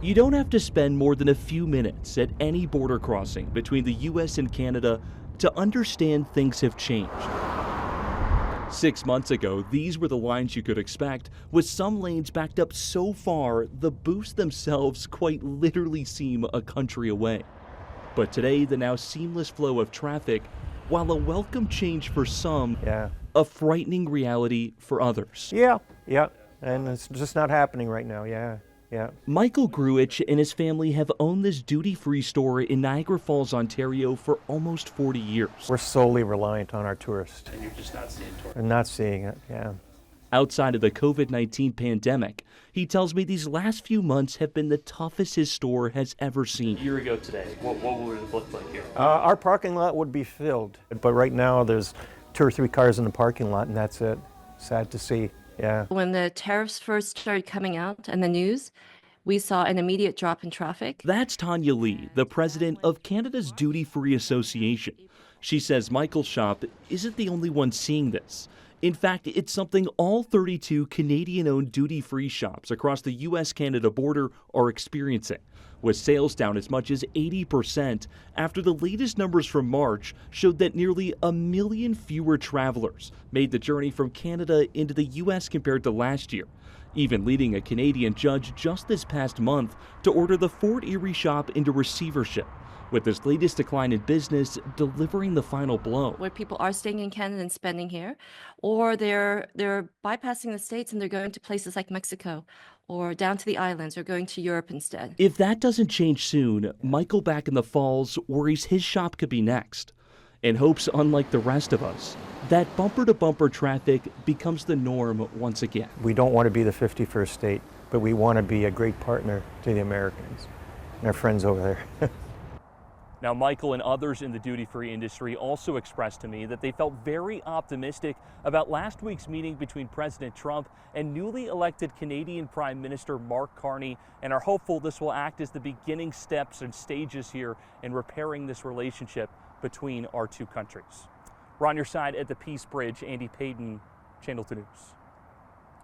You don't have to spend more than a few minutes at any border crossing between the US and Canada to understand things have changed. 6 months ago, these were the lines you could expect, with some lanes backed up so far the booths themselves quite literally seem a country away. But today, the now seamless flow of traffic, while a welcome change for some, a frightening reality for others. Yeah, and it's just not happening right now, yeah. Michael Gruich and his family have owned this duty-free store in Niagara Falls, Ontario for almost 40 years. We're solely reliant on our tourists. And you're just not seeing tourists? And not seeing it, yeah. Outside of the COVID-19 pandemic, he tells me these last few months have been the toughest his store has ever seen. A year ago today, what would it look like here? Our parking lot would be filled, but right now there's 2 or 3 cars in the parking lot, and that's it. Sad to see, yeah. When the tariffs first started coming out in the news, we saw an immediate drop in traffic. That's Tanya Lee, the president of Canada's Duty Free Association. She says Michael's shop isn't the only one seeing this. In fact, it's something all 32 Canadian-owned duty-free shops across the U.S.-Canada border are experiencing, with sales down as much as 80% after the latest numbers from March showed that nearly 1 million fewer travelers made the journey from Canada into the U.S. compared to last year, even leading a Canadian judge just this past month to order the Fort Erie shop into receivership, with this latest decline in business delivering the final blow. Where people are staying in Canada and spending here, or they're bypassing the States and they're going to places like Mexico or down to the islands or going to Europe instead. If that doesn't change soon, Michael back in the Falls worries his shop could be next, and hopes, unlike the rest of us, that bumper-to-bumper traffic becomes the norm once again. We don't want to be the 51st state, but we want to be a great partner to the Americans and our friends over there. Now, Michael and others in the duty-free industry also expressed to me that they felt very optimistic about last week's meeting between President Trump and newly elected Canadian Prime Minister Mark Carney, and are hopeful this will act as the beginning steps and stages here in repairing this relationship between our two countries. We're on your side at the Peace Bridge. Andy Payton, Channel 2 News.